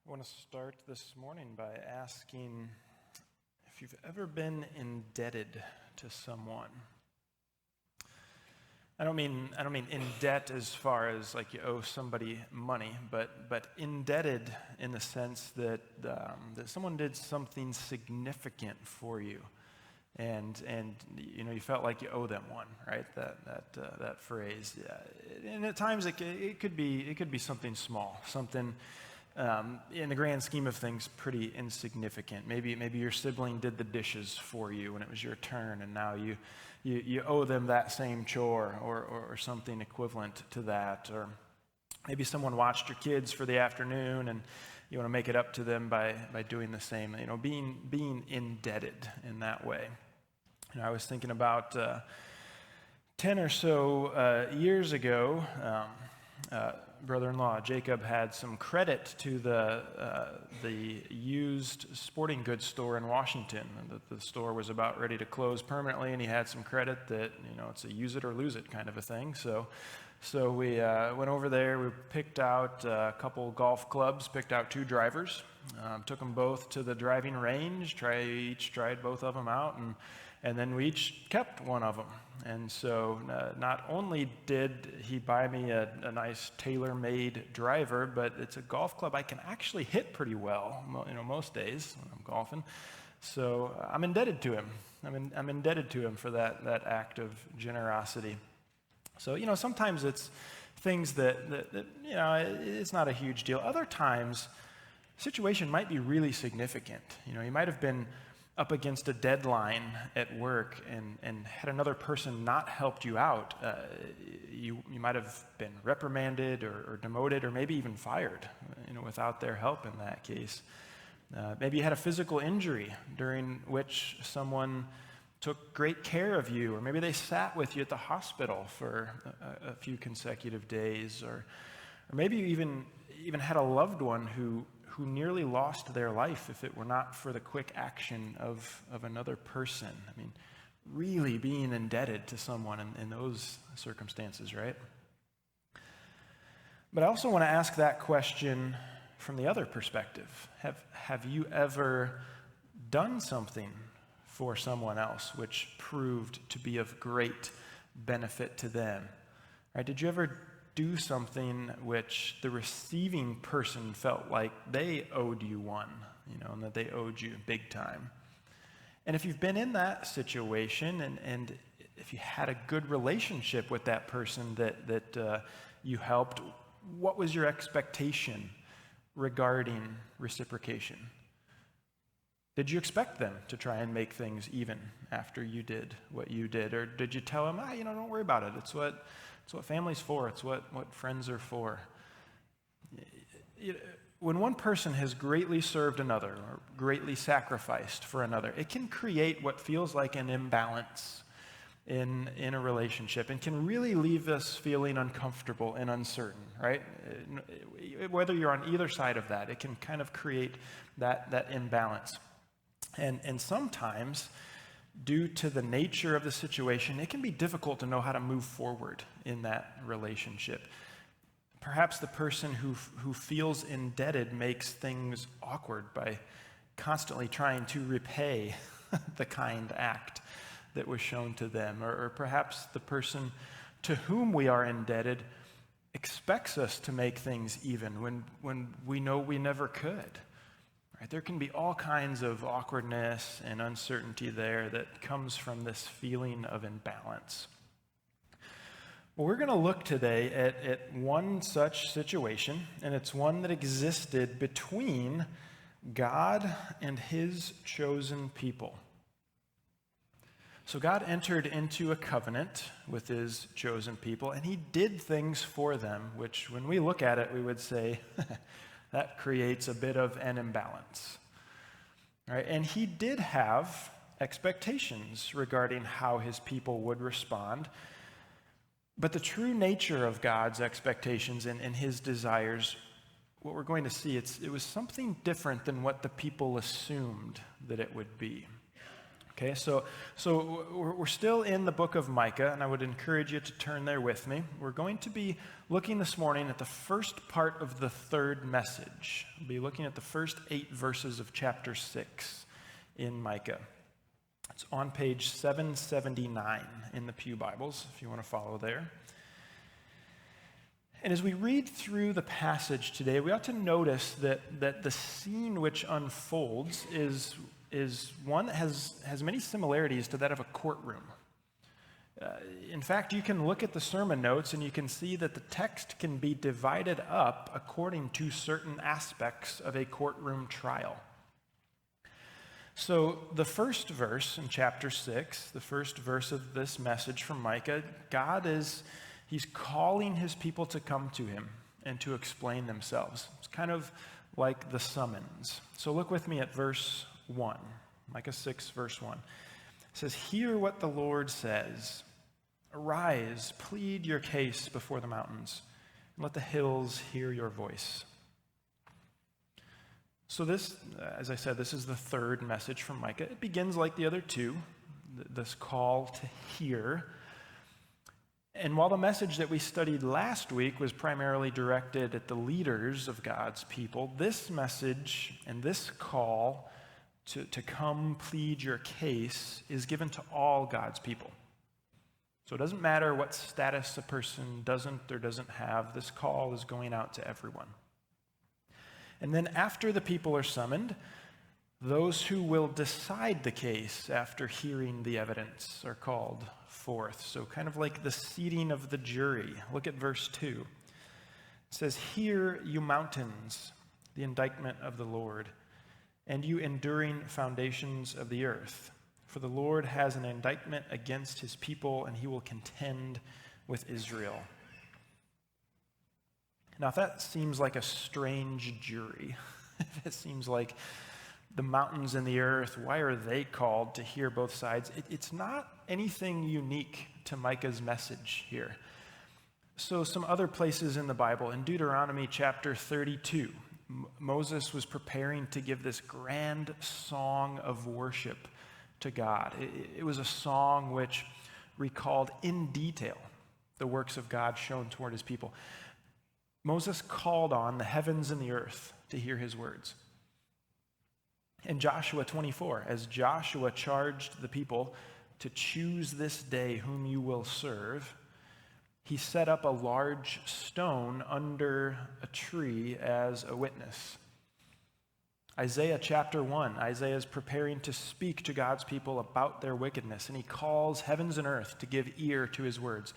I want to start this morning by asking if you've ever been indebted to someone. I don't mean in debt as far as like you owe somebody money, but indebted in the sense that someone did something significant for you, and you felt like you owe them one, right? That phrase, yeah. And at times it could be something small, something. In the grand scheme of things, pretty insignificant. Maybe your sibling did the dishes for you when it was your turn, and now you owe them that same chore or something equivalent to that. Or maybe someone watched your kids for the afternoon, and you want to make it up to them by doing the same. Being indebted in that way. I was thinking about 10 or so years ago. Brother-in-law Jacob had some credit to the used sporting goods store in Washington. The store was about ready to close permanently, and he had some credit that it's a use it or lose it kind of a thing. So we went over there. We picked out a couple golf clubs, picked out 2 drivers, took them both to the driving range. Each tried both of them out, and then we each kept one of them. And so not only did he buy me a nice tailor-made driver, but it's a golf club I can actually hit pretty well, most days when I'm golfing. So I'm indebted to him. I'm indebted to him for that act of generosity. So, sometimes it's things that it's not a huge deal. Other times, the situation might be really significant. You might have been up against a deadline at work and had another person not helped you out, you might have been reprimanded or demoted or maybe even fired, without their help in that case. Maybe you had a physical injury during which someone took great care of you, or maybe they sat with you at the hospital for a few consecutive days, or maybe you even had a loved one who nearly lost their life if it were not for the quick action of another person. Really being indebted to someone in those circumstances, right? But I also want to ask that question from the other perspective. Have you ever done something for someone else which proved to be of great benefit to them? Right? Did you ever do something which the receiving person felt like they owed you one, and that they owed you big time? And if you've been in that situation, and if you had a good relationship with that person that you helped, what was your expectation regarding reciprocation? Did you expect them to try and make things even after you did what you did? Or did you tell them, don't worry about it. It's what family's for. It's what friends are for. When one person has greatly served another or greatly sacrificed for another, it can create what feels like an imbalance in a relationship and can really leave us feeling uncomfortable and uncertain, right? Whether you're on either side of that, it can kind of create that imbalance. And sometimes, due to the nature of the situation, it can be difficult to know how to move forward in that relationship. Perhaps the person who feels indebted makes things awkward by constantly trying to repay the kind act that was shown to them. Or perhaps the person to whom we are indebted expects us to make things even when we know we never could. Right? There can be all kinds of awkwardness and uncertainty there that comes from this feeling of imbalance. Well, we're going to look today at one such situation, and it's one that existed between God and his chosen people. So God entered into a covenant with his chosen people, and he did things for them, which when we look at it, we would say, that creates a bit of an imbalance, right? And he did have expectations regarding how his people would respond. But the true nature of God's expectations and his desires, what we're going to see, it was something different than what the people assumed that it would be. Okay, so we're still in the book of Micah, and I would encourage you to turn there with me. We're going to be looking this morning at the first part of the third message. We'll be looking at the first 8 verses of chapter 6 in Micah. It's on page 779 in the Pew Bibles, if you want to follow there. And as we read through the passage today, we ought to notice that the scene which unfolds is one that has many similarities to that of a courtroom. In fact, you can look at the sermon notes and you can see that the text can be divided up according to certain aspects of a courtroom trial. So the first verse in chapter 6, the first verse of this message from Micah, he's calling his people to come to him and to explain themselves. It's kind of like the summons. So look with me at verse 1, Micah 6, verse 1. It says, "Hear what the Lord says. Arise, plead your case before the mountains, and let the hills hear your voice." So this, as I said, this is the third message from Micah. It begins like the other two, this call to hear. And while the message that we studied last week was primarily directed at the leaders of God's people, this message and this call to come plead your case is given to all God's people. So it doesn't matter what status a person doesn't or doesn't have, this call is going out to everyone. And then after the people are summoned, those who will decide the case after hearing the evidence are called forth. So kind of like the seating of the jury. Look at verse 2. It says, "Hear, you mountains, the indictment of the Lord, and you enduring foundations of the earth. For the Lord has an indictment against his people, and he will contend with Israel." Now, if that seems like a strange jury, if it seems like the mountains and the earth, why are they called to hear both sides? It's not anything unique to Micah's message here. So some other places in the Bible, in Deuteronomy chapter 32, Moses was preparing to give this grand song of worship to God. It was a song which recalled in detail the works of God shown toward his people. Moses called on the heavens and the earth to hear his words. In Joshua 24, as Joshua charged the people to choose this day whom you will serve, he set up a large stone under a tree as a witness. Isaiah chapter 1, Isaiah is preparing to speak to God's people about their wickedness, and he calls heavens and earth to give ear to his words.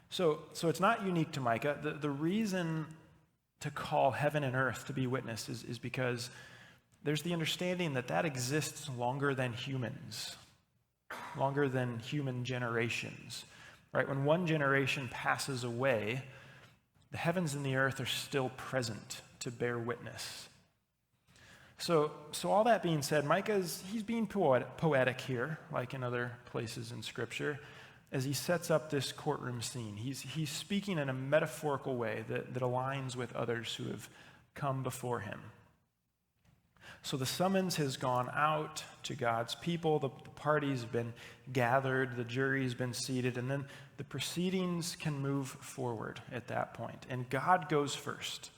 So it's not unique to Micah. The reason to call heaven and earth to be witnesses is because there's the understanding that exists longer than humans, longer than human generations. Right? When one generation passes away, the heavens and the earth are still present to bear witness. So all that being said, he's being poetic here, like in other places in Scripture, as he sets up this courtroom scene. He's speaking in a metaphorical way that aligns with others who have come before him. So the summons has gone out to God's people, the parties have been gathered, the jury's been seated, and then the proceedings can move forward at that point. And God goes first.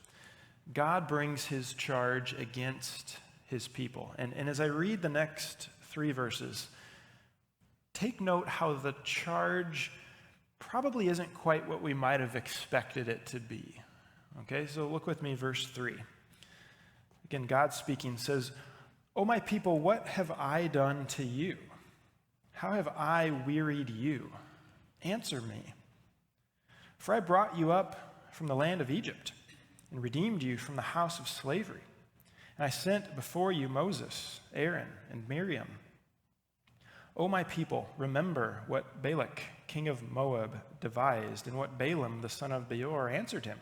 God brings his charge against his people. And as I read the next 3 verses, take note how the charge probably isn't quite what we might have expected it to be. Okay, so look with me, verse 3. Again, God speaking says, "O my people, what have I done to you? How have I wearied you? Answer me. For I brought you up from the land of Egypt and redeemed you from the house of slavery. And I sent before you Moses, Aaron, and Miriam. O my people, remember what Balak, king of Moab, devised, and what Balaam, the son of Beor, answered him.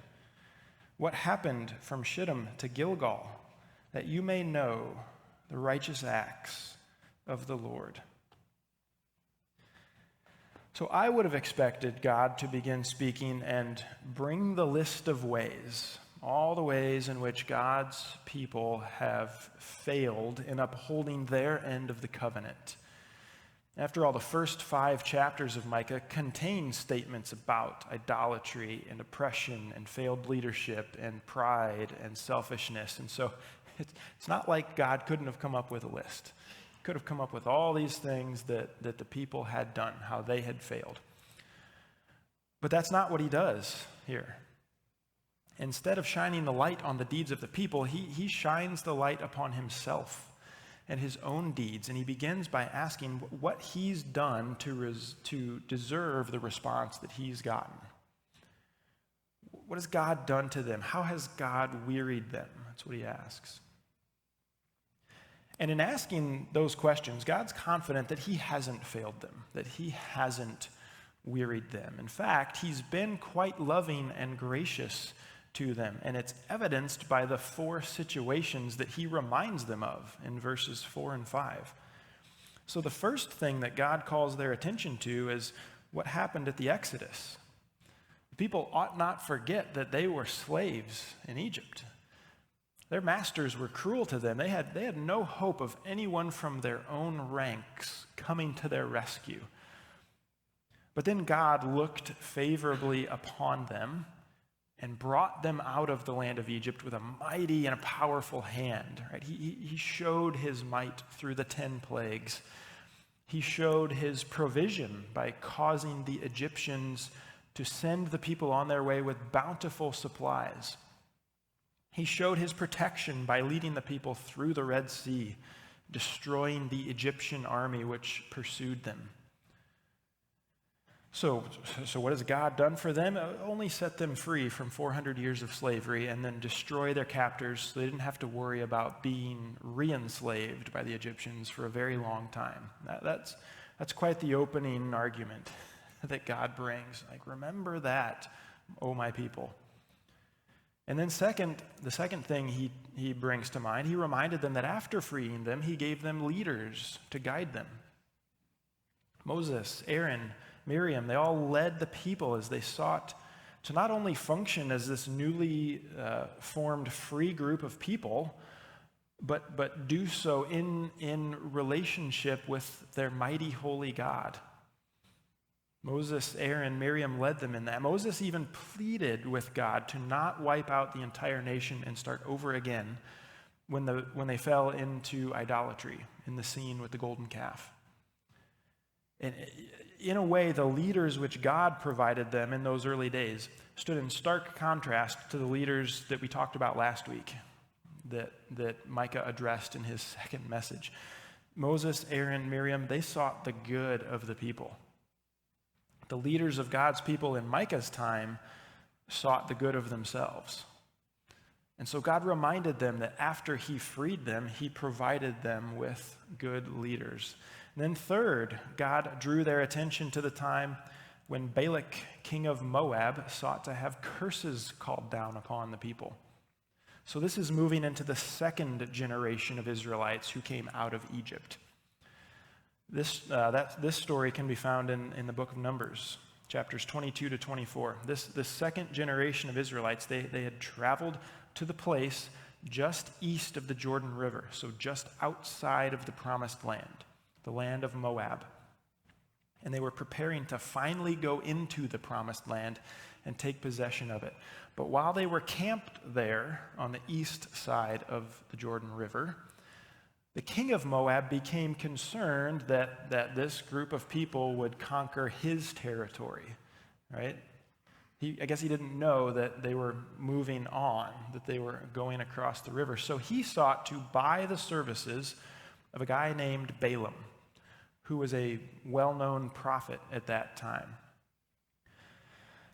What happened from Shittim to Gilgal, that you may know the righteous acts of the Lord." So I would have expected God to begin speaking and bring the list of ways, all the ways in which God's people have failed in upholding their end of the covenant. After all, the first 5 chapters of Micah contain statements about idolatry and oppression and failed leadership and pride and selfishness. And so it's not like God couldn't have come up with a list. He could have come up with all these things that the people had done, how they had failed. But that's not what he does here. Instead of shining the light on the deeds of the people, he shines the light upon himself and his own deeds, and he begins by asking what he's done to deserve the response that he's gotten. What has God done to them? How has God wearied them? That's what he asks. And in asking those questions, God's confident that he hasn't failed them, that he hasn't wearied them. In fact, he's been quite loving and gracious to them, and it's evidenced by the 4 situations that he reminds them of in verses 4 and 5. So the first thing that God calls their attention to is what happened at the Exodus. The people ought not forget that they were slaves in Egypt. Their masters were cruel to them. They had no hope of anyone from their own ranks coming to their rescue. But then God looked favorably upon them and brought them out of the land of Egypt with a mighty and a powerful hand. Right? He showed his might through the 10 plagues. He showed his provision by causing the Egyptians to send the people on their way with bountiful supplies. He showed his protection by leading the people through the Red Sea, destroying the Egyptian army which pursued them. So what has God done for them? Only set them free from 400 years of slavery and then destroy their captors so they didn't have to worry about being re-enslaved by the Egyptians for a very long time. That's quite the opening argument that God brings. Like, remember that, oh my people. And then the second thing he brings to mind, he reminded them that after freeing them, he gave them leaders to guide them. Moses, Aaron, Miriam, they all led the people as they sought to not only function as this newly formed free group of people, but do so in relationship with their mighty holy God. Moses, Aaron, Miriam led them in that. Moses even pleaded with God to not wipe out the entire nation and start over again when they fell into idolatry in the scene with the golden calf. And in a way, the leaders which God provided them in those early days stood in stark contrast to the leaders that we talked about last week, that Micah addressed in his second message. Moses, Aaron, Miriam, they sought the good of the people. The leaders of God's people in Micah's time sought the good of themselves. And so God reminded them that after he freed them, he provided them with good leaders. And then third, God drew their attention to the time when Balak, king of Moab, sought to have curses called down upon the people. So this is moving into the second generation of Israelites who came out of Egypt. This story can be found in the book of Numbers, chapters 22 to 24. This second generation of Israelites, they had traveled to the place just east of the Jordan River, so just outside of the promised land, the land of Moab. And they were preparing to finally go into the promised land and take possession of it. But while they were camped there on the east side of the Jordan River, the king of Moab became concerned that this group of people would conquer his territory, right? I guess he didn't know that they were moving on, that they were going across the river. So he sought to buy the services of a guy named Balaam, who was a well-known prophet at that time.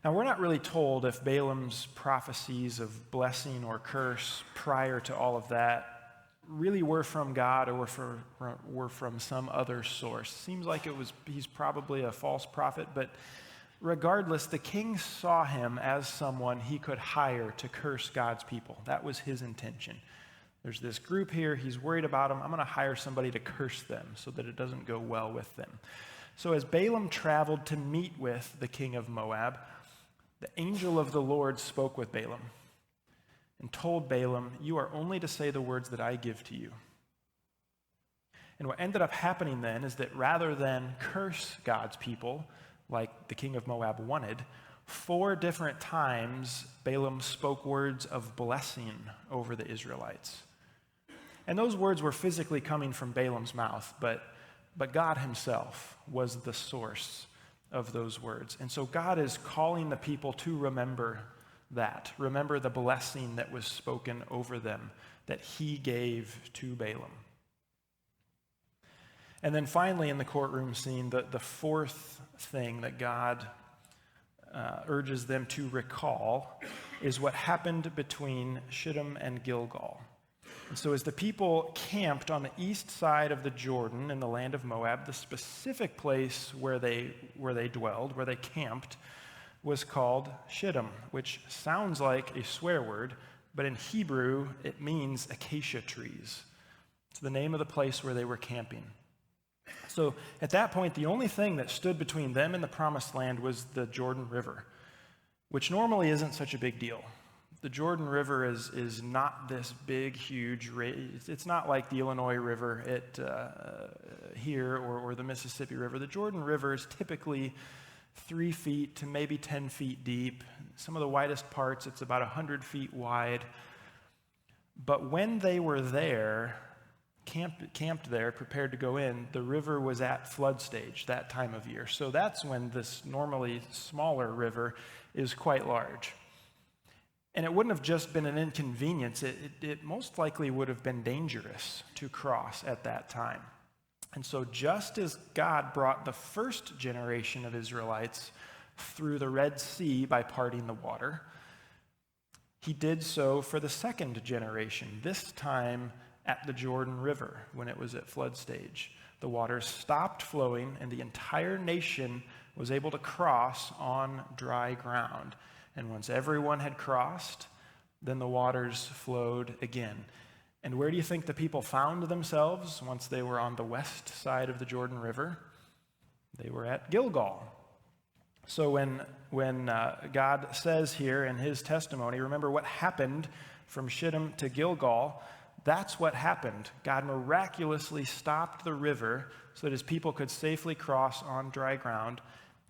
Now, we're not really told if Balaam's prophecies of blessing or curse prior to all of that really were from God or were from some other source. Seems like he's probably a false prophet, but regardless, the king saw him as someone he could hire to curse God's people. That was his intention. There's this group here, he's worried about them. I'm going to hire somebody to curse them so that it doesn't go well with them. So as Balaam traveled to meet with the king of Moab, the angel of the Lord spoke with Balaam and told Balaam, "You are only to say the words that I give to you." And what ended up happening then is that rather than curse God's people, like the king of Moab wanted, 4 different times Balaam spoke words of blessing over the Israelites. And those words were physically coming from Balaam's mouth, but God himself was the source of those words. And so God is calling the people to remember that. Remember the blessing that was spoken over them, that he gave to Balaam. And then finally in the courtroom scene, the 4th thing that God urges them to recall is what happened between Shittim and Gilgal. And so as the people camped on the east side of the Jordan in the land of Moab, the specific place where they dwelled, where they camped, was called Shittim, which sounds like a swear word, but in Hebrew it means acacia trees. It's the name of the place where they were camping. So at that point, the only thing that stood between them and the promised land was the Jordan River, which normally isn't such a big deal. The Jordan River is not this big, huge, it's not like the Illinois River here or the Mississippi River. The Jordan River is typically 3 feet to maybe 10 feet deep. Some of the widest parts, it's about 100 feet wide. But when they were there, camped there, prepared to go in, the river was at flood stage that time of year. So that's when this normally smaller river is quite large. And it wouldn't have just been an inconvenience. It most likely would have been dangerous to cross at that time. And so just as God brought the first generation of Israelites through the Red Sea by parting the water, he did so for the second generation, this time at the Jordan River when it was at flood stage. The waters stopped flowing and the entire nation was able to cross on dry ground. And once everyone had crossed, then the waters flowed again. And where do you think the people found themselves once they were on the west side of the Jordan River? They were at Gilgal. So when God says here in his testimony, remember what happened from Shittim to Gilgal, that's what happened. God miraculously stopped the river so that his people could safely cross on dry ground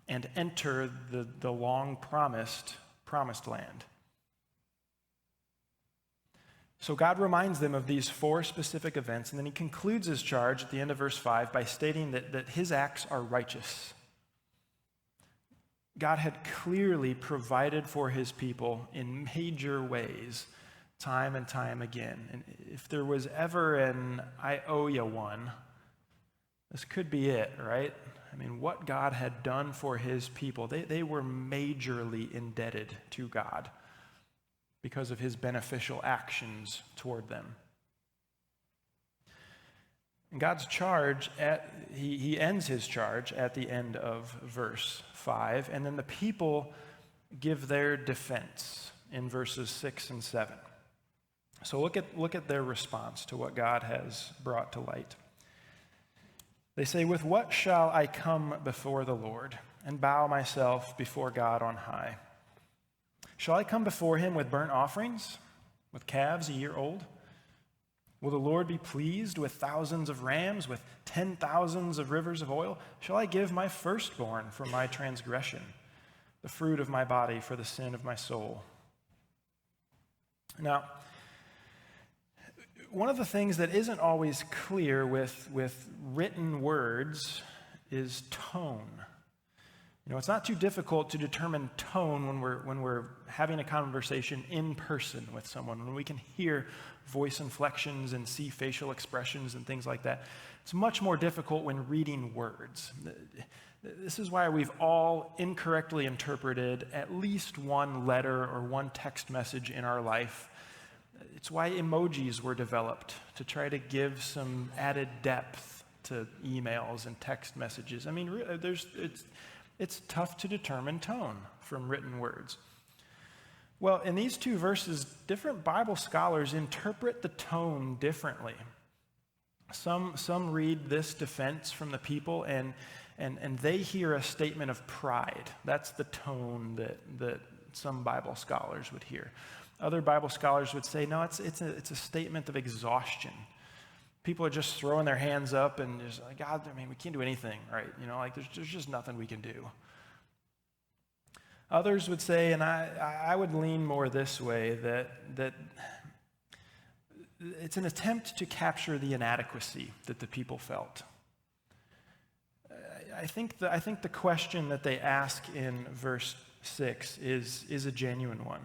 and enter the long promised land. So God reminds them of these 4 specific events, and then he concludes his charge at the end of verse 5 by stating that his acts are righteous. God had clearly provided for his people in major ways, time and time again. And if there was ever an I owe you one, this could be it, right? I mean, what God had done for his people, they were majorly indebted to God because of his beneficial actions toward them. And God's charge, he ends his charge at the end of verse 5, and then the people give their defense in verses 6 and 7. So look at their response to what God has brought to light. They say, "With what shall I come before the Lord and bow myself before God on high? Shall I come before him with burnt offerings, with calves a year old? Will the Lord be pleased with thousands of rams, with 10,000s of rivers of oil? Shall I give my firstborn for my transgression, the fruit of my body for the sin of my soul?" Now, one of the things that isn't always clear with written words is tone. You know, it's not too difficult to determine tone when we're having a conversation in person with someone, when we can hear voice inflections and see facial expressions and things like that. It's much more difficult when reading words. This is why we've all incorrectly interpreted at least one letter or one text message in our life. It's why emojis were developed, to try to give some added depth to emails and text messages. I mean, it's tough to determine tone from written words. Well, in these 2 verses, different Bible scholars interpret the tone differently. Some read this defense from the people and they hear a statement of pride. That's the tone that some Bible scholars would hear. Other Bible scholars would say, no, it's a statement of exhaustion. People are just throwing their hands up and just like, God, I mean, we can't do anything, right? Like there's just nothing we can do. Others would say, and I would lean more this way, that it's an attempt to capture the inadequacy that the people felt. I think the question that they ask in verse 6 is a genuine one.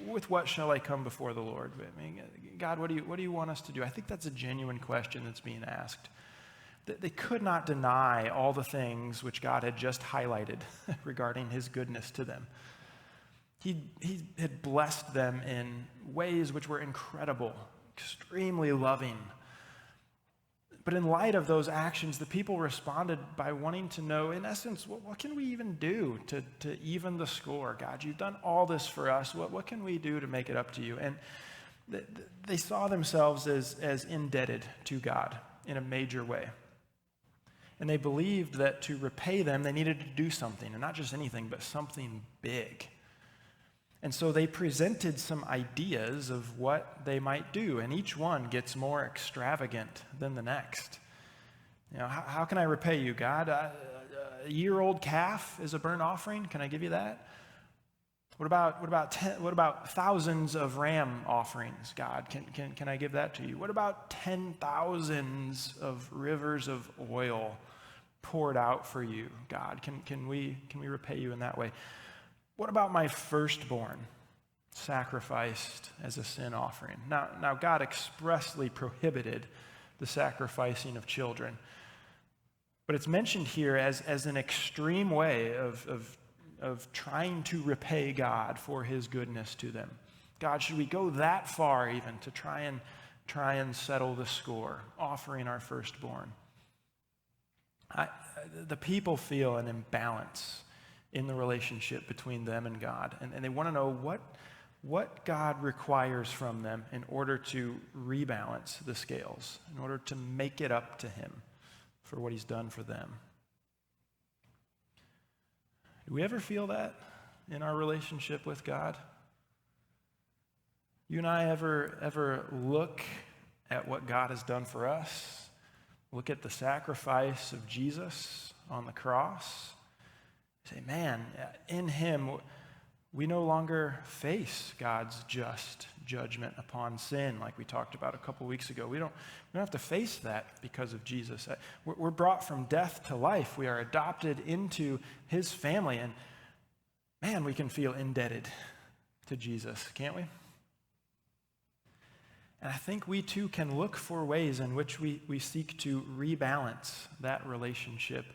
With what shall I come before the Lord? I mean, God, what do you want us to do? I think that's a genuine question that's being asked. They could not deny all the things which God had just highlighted regarding his goodness to them. He had blessed them in ways which were incredible, extremely loving. But in light of those actions, the people responded by wanting to know, in essence, what can we even do to even the score? God, you've done all this for us. What can we do to make it up to you? And they saw themselves as indebted to God in a major way. And they believed that to repay them, they needed to do something, and not just anything, but something big. And so they presented some ideas of what they might do, and each one gets more extravagant than the next. How can I repay you, God? A year-old calf is a burnt offering. Can I give you that? What about thousands of ram offerings, God? Can I give that to you? What about 10,000s of rivers of oil poured out for you, God? Can we repay you in that way? What about my firstborn sacrificed as a sin offering? Now God expressly prohibited the sacrificing of children, but it's mentioned here as an extreme way of trying to repay God for his goodness to them. God, should we go that far even to try and settle the score, offering our firstborn? The people feel an imbalance in the relationship between them and God, and they want to know what God requires from them in order to rebalance the scales, in order to make it up to him for what he's done for them. Do we ever feel that in our relationship with God? You and I ever look at what God has done for us, look at the sacrifice of Jesus on the cross, say, man, in him, we no longer face God's just judgment upon sin like we talked about a couple weeks ago. We don't have to face that because of Jesus. We're brought from death to life. We are adopted into his family. And man, we can feel indebted to Jesus, can't we? And I think we too can look for ways in which we seek to rebalance that relationship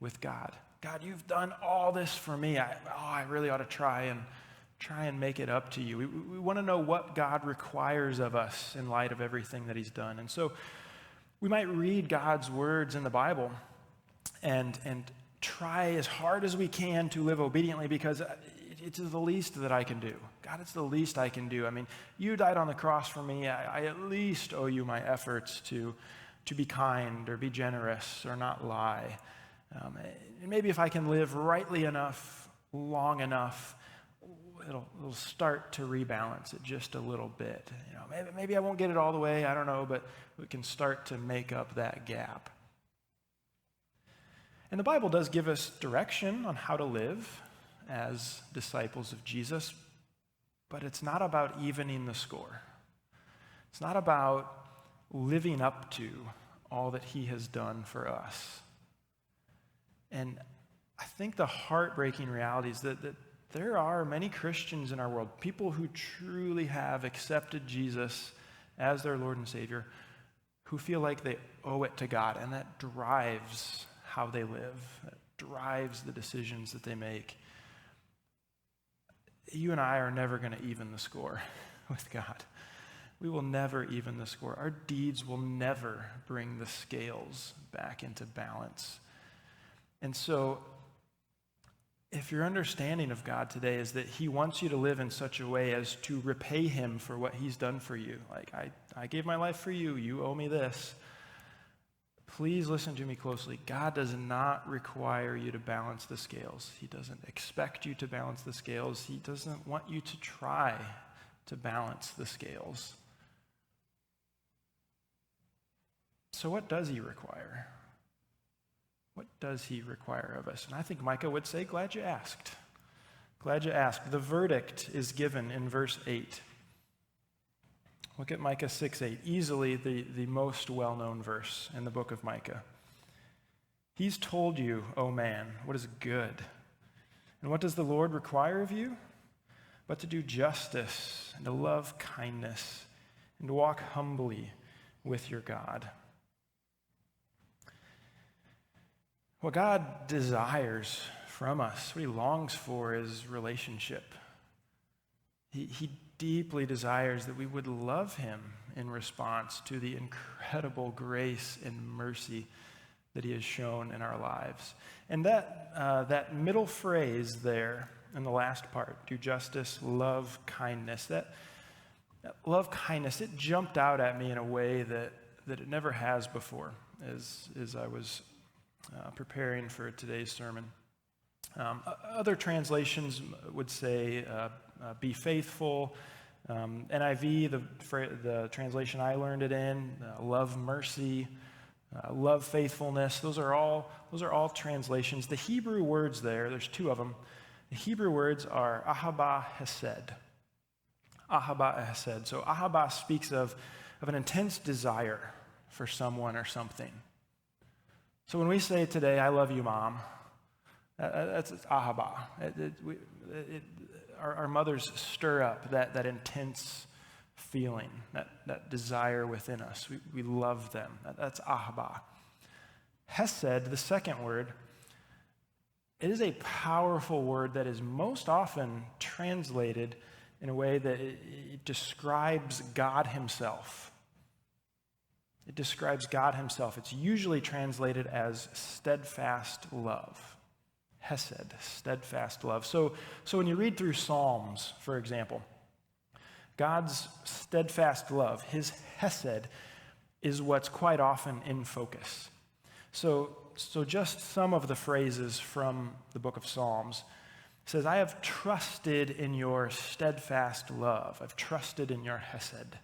with God. God, you've done all this for me. I really ought to try and make it up to you. We want to know what God requires of us in light of everything that he's done. And so we might read God's words in the Bible and try as hard as we can to live obediently because it's the least that I can do. God, it's the least I can do. I mean, you died on the cross for me. I at least owe you my efforts to be kind or be generous or not lie. And maybe if I can live rightly enough, long enough, it'll start to rebalance it just a little bit. Maybe I won't get it all the way, I don't know, but we can start to make up that gap. And the Bible does give us direction on how to live as disciples of Jesus, but it's not about evening the score. It's not about living up to all that he has done for us. And I think the heartbreaking reality is that there are many Christians in our world, people who truly have accepted Jesus as their Lord and Savior, who feel like they owe it to God, and that drives how they live, that drives the decisions that they make. You and I are never going to even the score with God. We will never even the score. Our deeds will never bring the scales back into balance. And so, if your understanding of God today is that he wants you to live in such a way as to repay him for what he's done for you, like I gave my life for you, you owe me this, please listen to me closely. God does not require you to balance the scales. He doesn't expect you to balance the scales. He doesn't want you to try to balance the scales. So what does he require? What does he require of us? And I think Micah would say, glad you asked. Glad you asked. The verdict is given in verse 8. Look at Micah 6:8, easily the most well-known verse in the book of Micah. He's told you, O man, what is good. And what does the Lord require of you? But to do justice and to love kindness and to walk humbly with your God. What God desires from us, what he longs for, is relationship. He deeply desires that we would love him in response to the incredible grace and mercy that he has shown in our lives. And that middle phrase there in the last part, do justice, love kindness, that love kindness, it jumped out at me in a way that it never has before as I was preparing for today's sermon. Other translations would say, be faithful. NIV, the translation I learned it in, love mercy, love faithfulness. Those are all translations. The Hebrew words there's two of them. The Hebrew words are ahava hesed. Ahava hesed. So ahava speaks of an intense desire for someone or something. So when we say today, I love you, Mom, that's ahava. Our mothers stir up that intense feeling, that desire within us. We love them. That's ahava. Hesed, the second word, it is a powerful word that is most often translated in a way that it describes God himself. It describes God himself. It's usually translated as steadfast love. Hesed, steadfast love. So when you read through Psalms, for example, God's steadfast love, his hesed, is what's quite often in focus. So just some of the phrases from the book of Psalms says, I have trusted in your steadfast love. I've trusted in your hesed.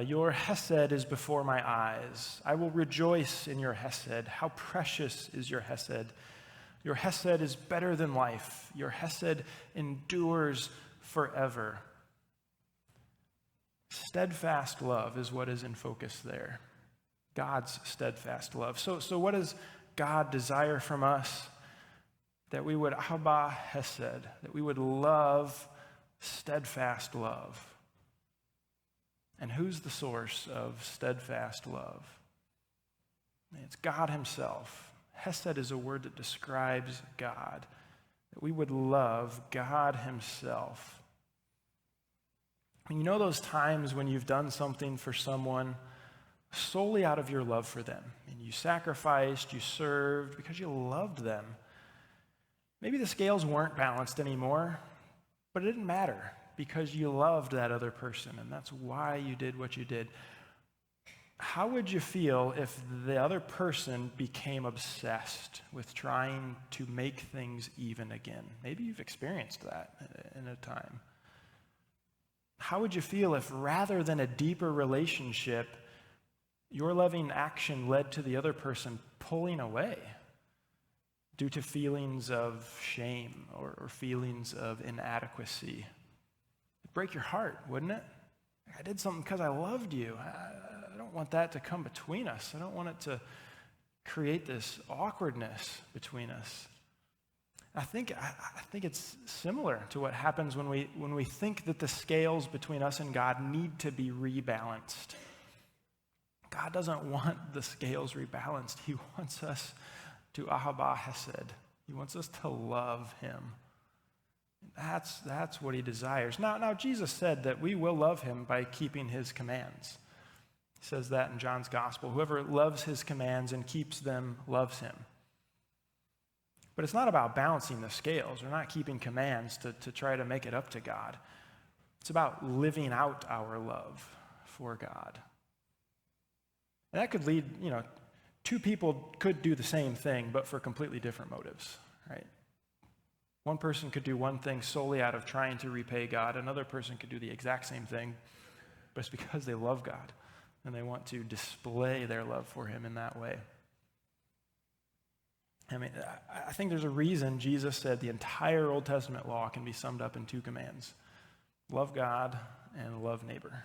Your hesed is before my eyes. I will rejoice in your hesed. How precious is your hesed. Your hesed is better than life. Your hesed endures forever. Steadfast love is what is in focus there. God's steadfast love. So what does God desire from us? That we would ahava hesed, that we would love steadfast love. And who's the source of steadfast love? It's God himself. Hesed is a word that describes God, that we would love God himself. And you know those times when you've done something for someone solely out of your love for them, and you sacrificed, you served because you loved them. Maybe the scales weren't balanced anymore, but it didn't matter because you loved that other person, and that's why you did what you did. How would you feel if the other person became obsessed with trying to make things even again? Maybe you've experienced that in a time. How would you feel if rather than a deeper relationship, your loving action led to the other person pulling away due to feelings of shame or feelings of inadequacy? It'd break your heart, wouldn't it? I did something because I loved you. I don't want that to come between us. I don't want it to create this awkwardness between us. I think it's similar to what happens when we think that the scales between us and God need to be rebalanced. God doesn't want the scales rebalanced. He wants us to ahava hesed. He wants us to love him. That's what he desires. Now Jesus said that we will love him by keeping his commands. He says that in John's gospel. Whoever loves his commands and keeps them loves him. But it's not about balancing the scales. We're not keeping commands to try to make it up to God. It's about living out our love for God. And that could lead, two people could do the same thing, but for completely different motives, right? One person could do one thing solely out of trying to repay God. Another person could do the exact same thing, but it's because they love God. and they want to display their love for him in that way. I mean, I think there's a reason Jesus said the entire Old Testament law can be summed up in 2 commands: love God and love neighbor.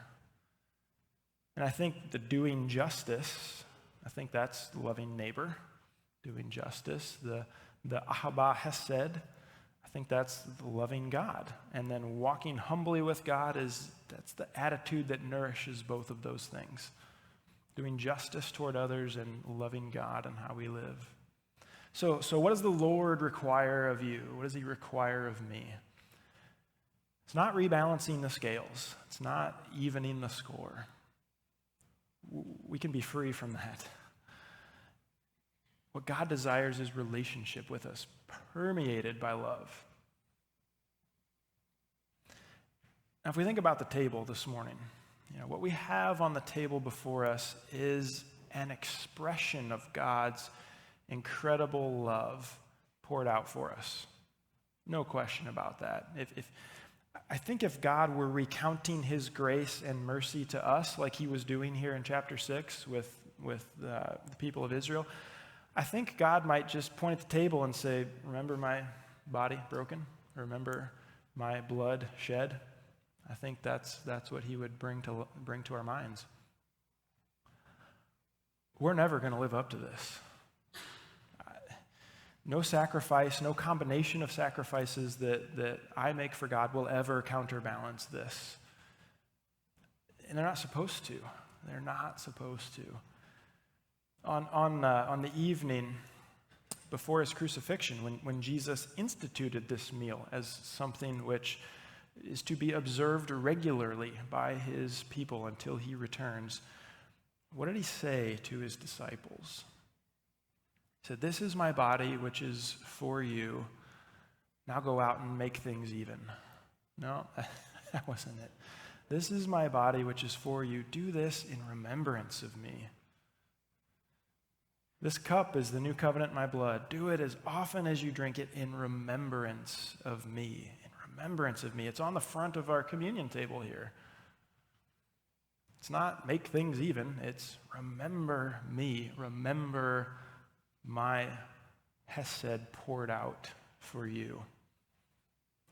And I think the doing justice, I think that's loving neighbor, doing justice. The ahava hesed, I think that's the loving God. And then walking humbly with God that's the attitude that nourishes both of those things. Doing justice toward others and loving God and how we live. So what does the Lord require of you? What does he require of me? It's not rebalancing the scales. It's not evening the score. We can be free from that. What God desires is relationship with us, permeated by love. Now, if we think about the table this morning, what we have on the table before us is an expression of God's incredible love poured out for us. No question about that. I think if God were recounting his grace and mercy to us like he was doing here in chapter 6 with the people of Israel, I think God might just point at the table and say, remember my body broken? Remember my blood shed? I think that's what he would bring to our minds. We're never going to live up to this. No sacrifice, no combination of sacrifices that I make for God will ever counterbalance this. And they're not supposed to. They're not supposed to. On the evening before his crucifixion, when Jesus instituted this meal as something which is to be observed regularly by his people until he returns, what did he say to his disciples? He said, "This is my body, which is for you. Now go out and make things even." No, that wasn't it. "This is my body, which is for you. Do this in remembrance of me. This cup is the new covenant in my blood. Do it as often as you drink it in remembrance of me." In remembrance of me. It's on the front of our communion table here. It's not make things even. It's remember me. Remember my hesed poured out for you.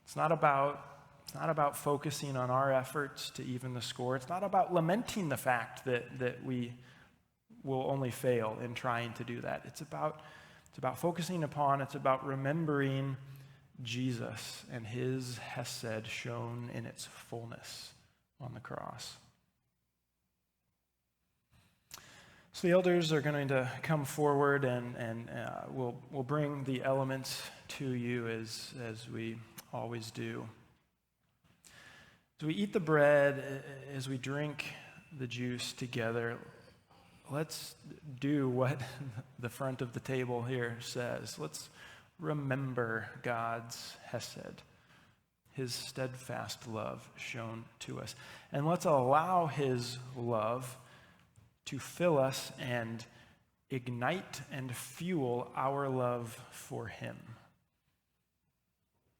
It's not about focusing on our efforts to even the score. It's not about lamenting the fact that we will only fail in trying to do that. It's about focusing upon, it's about remembering Jesus and his hesed shown in its fullness on the cross. So the elders are going to come forward and we'll bring the elements to you as we always do. As we eat the bread, as we drink the juice together, let's do what the front of the table here says. Let's remember God's hesed, his steadfast love shown to us. And let's allow his love to fill us and ignite and fuel our love for him.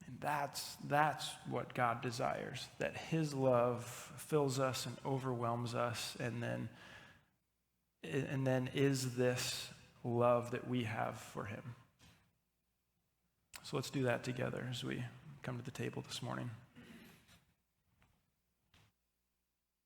And that's what God desires, that his love fills us and overwhelms us, and then is this love that we have for him. So let's do that together as we come to the table this morning.